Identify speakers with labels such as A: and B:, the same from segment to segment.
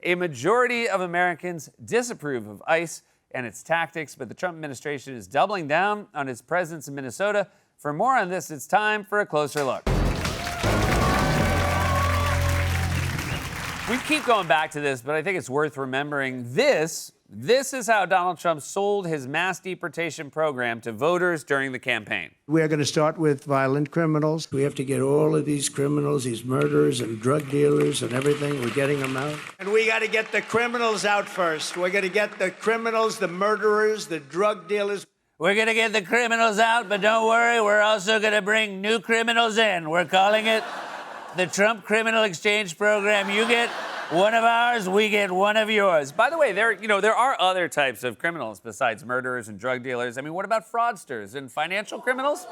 A: A majority of Americans disapprove of ICE and its tactics, but the Trump administration is doubling down on its presence in Minnesota. For more on this, it's time for a closer look. We keep going back to this, but I think it's worth remembering this is how Donald Trump sold his mass deportation program to voters during the campaign.
B: We are going to start with violent criminals. We have to get all of these criminals, these murderers and drug dealers and everything. We're getting them out. And we got to get the criminals out first. We're going to get the criminals, the murderers, the drug dealers.
A: We're going to get the criminals out, but don't worry, we're also going to bring new criminals in. We're calling it the Trump Criminal Exchange Program. You get one of ours, we get one of yours. By the way, there are other types of criminals besides murderers and drug dealers. I mean, what about fraudsters and financial criminals?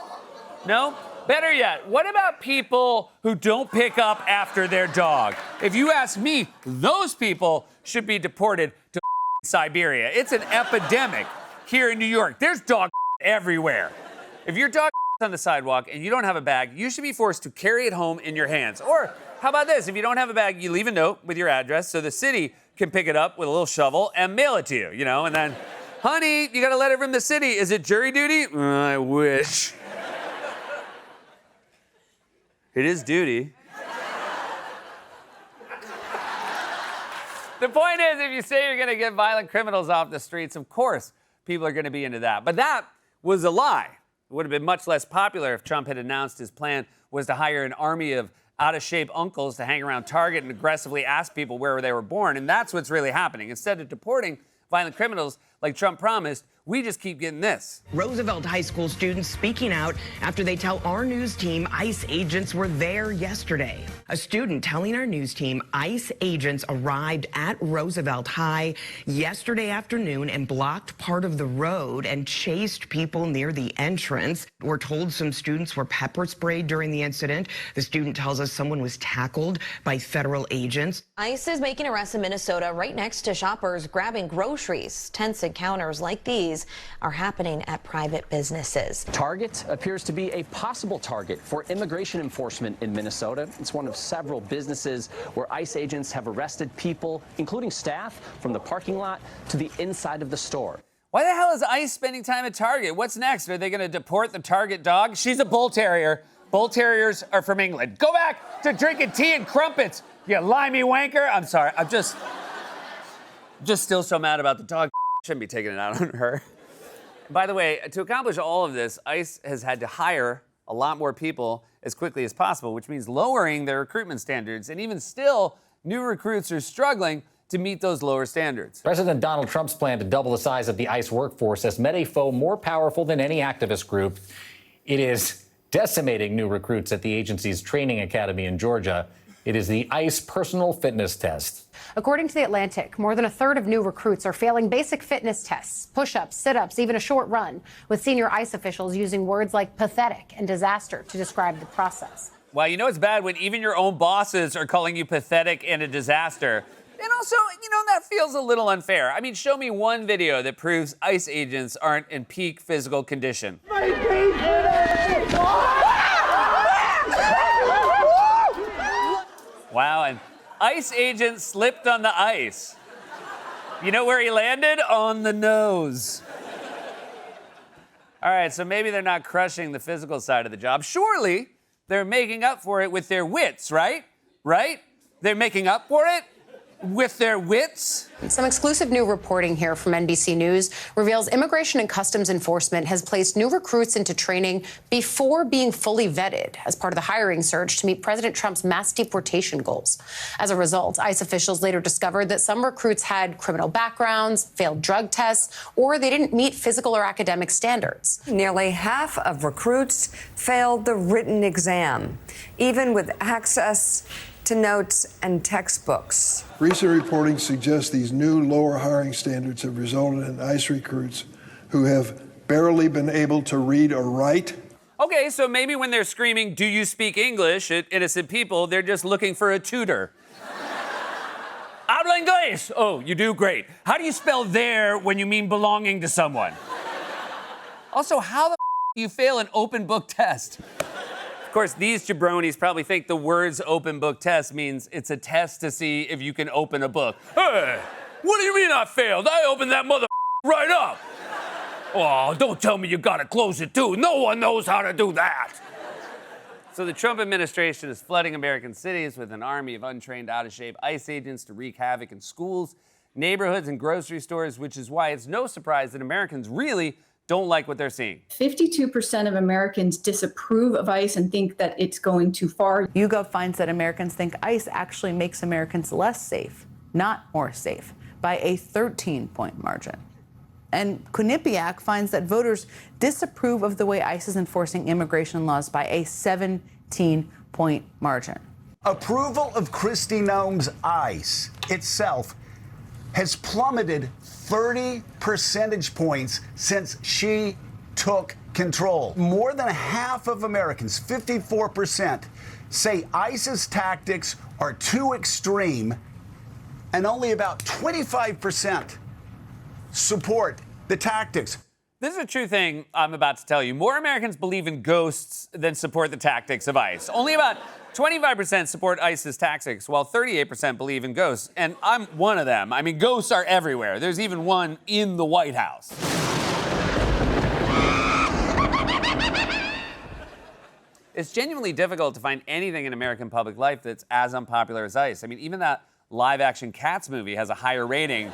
A: No? Better yet, what about people who don't pick up after their dog? If you ask me, those people should be deported to Siberia. It's an epidemic here in New York. There's dog everywhere. If your dog on the sidewalk and you don't have a bag, you should be forced to carry it home in your hands. Or how about this? If you don't have a bag, you leave a note with your address so the city can pick it up with a little shovel and mail it to you, and then, honey, you got a letter from the city. Is it jury duty? I wish. It is duty. The point is, if you say you're going to get violent criminals off the streets, of course, people are going to be into that. But that was a lie. It would have been much less popular if Trump had announced his plan was to hire an army of out-of-shape uncles to hang around Target and aggressively ask people where they were born. And that's what's really happening. Instead of deporting violent criminals like Trump promised, we just keep getting this.
C: Roosevelt High School students speaking out after they tell our news team ICE agents were there yesterday. A student telling our news team ICE agents arrived at Roosevelt High yesterday afternoon and blocked part of the road and chased people near the entrance. We're told some students were pepper sprayed during the incident. The student tells us someone was tackled by federal agents.
D: ICE is making arrests in Minnesota right next to shoppers grabbing groceries. Tense encounters like these are happening at private businesses.
E: Target appears to be a possible target for immigration enforcement in Minnesota. It's one of several businesses where ICE agents have arrested people, including staff, from the parking lot to the inside of the store.
A: Why the hell is ICE spending time at Target? What's next? Are they going to deport the Target dog? She's a bull terrier. Bull terriers are from England. Go back to drinking tea and crumpets, you limey wanker. I'm sorry. I'm just still so mad about the dog. Shouldn't be taking it out on her. By the way, to accomplish all of this, ICE has had to hire a lot more people as quickly as possible, which means lowering their recruitment standards. And even still, new recruits are struggling to meet those lower standards.
F: President Donald Trump's plan to double the size of the ICE workforce has met a foe more powerful than any activist group. It is decimating new recruits at the agency's training academy in Georgia. It is the ICE personal fitness test.
G: According to The Atlantic, more than a third of new recruits are failing basic fitness tests, push-ups, sit-ups, even a short run, with senior ICE officials using words like pathetic and disaster to describe the process.
A: Well, it's bad when even your own bosses are calling you pathetic and a disaster. And also, that feels a little unfair. I mean, show me one video that proves ICE agents aren't in peak physical condition. Wow, and ICE agent slipped on the ice. You know where he landed? On the nose. All right, so maybe they're not crushing the physical side of the job. Surely they're making up for it with their wits, right? Right? They're making up for it with their wits?
G: Some exclusive new reporting here from NBC News reveals Immigration and Customs Enforcement has placed new recruits into training before being fully vetted as part of the hiring surge to meet President Trump's mass deportation goals. As a result, ICE officials later discovered that some recruits had criminal backgrounds, failed drug tests, or they didn't meet physical or academic standards.
H: Nearly half of recruits failed the written exam, even with access to notes and textbooks.
I: Recent reporting suggests these new lower hiring standards have resulted in ICE recruits who have barely been able to read or write.
A: Okay, so maybe when they're screaming, "Do you speak English?" at innocent people, they're just looking for a tutor. Habla inglés. Oh, you do? Great. How do you spell there when you mean belonging to someone? Also, how the do you fail an open book test?
J: Of course, these jabronis probably think the words open book test means it's a test to see if you can open a book. Hey, what do you mean I failed? I opened that mother right up. Oh, don't tell me you gotta close it too. No one knows how to do that. So the Trump administration is flooding American cities with an army of untrained, out-of-shape ICE agents to wreak havoc in schools, neighborhoods, and grocery stores, which is why it's no surprise that Americans really don't like what they're seeing.
K: 52% of Americans disapprove of ICE and think that it's going too far.
L: YouGov finds that Americans think ICE actually makes Americans less safe, not more safe, by a 13-point margin. And Quinnipiac finds that voters disapprove of the way ICE is enforcing immigration laws by a 17-point margin.
M: Approval of Kristi Noem's ICE itself has plummeted 30 percentage points since she took control. More than half of Americans, 54%, say ICE's tactics are too extreme, and only about 25% support the tactics.
J: This is a true thing I'm about to tell you. More Americans believe in ghosts than support the tactics of ICE. Only about 25% support ICE's tactics, while 38% believe in ghosts. And I'm one of them. I mean, ghosts are everywhere. There's even one in the White House. It's genuinely difficult to find anything in American public life that's as unpopular as ICE. I mean, even that live-action Cats movie has a higher rating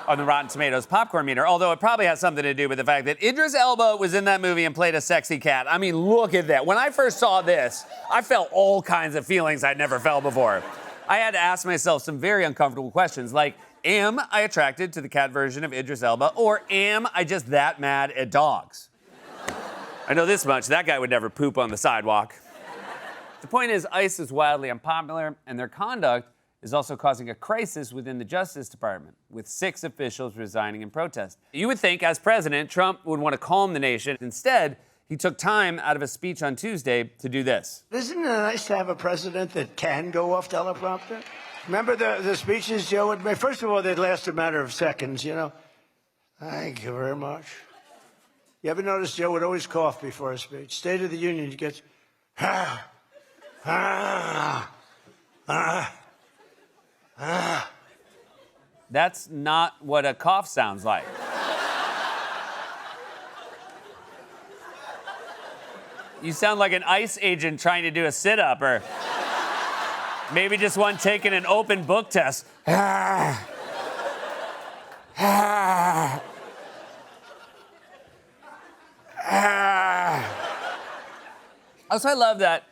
J: on the Rotten Tomatoes popcorn meter, although it probably has something to do with the fact that Idris Elba was in that movie and played a sexy cat. I mean, look at that. When I first saw this, I felt all kinds of feelings I'd never felt before. I had to ask myself some very uncomfortable questions, like, am I attracted to the cat version of Idris Elba, or am I just that mad at dogs? I know this much, that guy would never poop on the sidewalk. The point is, ICE is wildly unpopular, and their conduct is also causing a crisis within the Justice Department, with 6 officials resigning in protest. You would think, as president, Trump would want to calm the nation. Instead, he took time out of a speech on Tuesday to do this.
B: Isn't it nice to have a president that can go off teleprompter? Remember the speeches Joe would make? First of all, they'd last a matter of seconds, you know. Thank you very much. You ever notice Joe would always cough before a speech? State of the Union, he gets,
J: That's not what a cough sounds like. You sound like an ICE agent trying to do a sit-up, or maybe just one taking an open book test. Also, I love that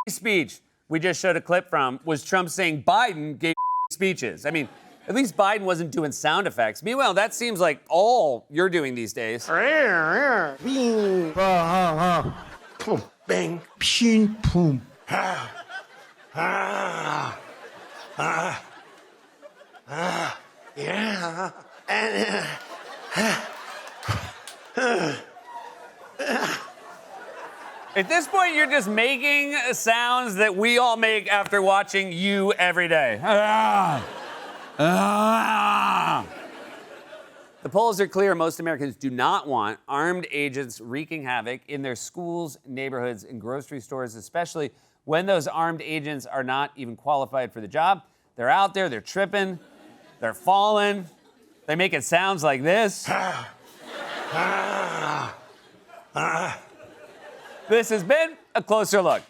J: speech we just showed a clip from was Trump saying Biden gave speeches. I mean, at least Biden wasn't doing sound effects. Meanwhile, that seems like all you're doing these days.
B: Bing, boom, bang, pshin, boom. Yeah. And
J: at this point, you're just making sounds that we all make after watching you every day. The polls are clear. Most Americans do not want armed agents wreaking havoc in their schools, neighborhoods, and grocery stores, especially when those armed agents are not even qualified for the job. They're out there, they're tripping, they're falling. They make it sounds like this. This has been A Closer Look.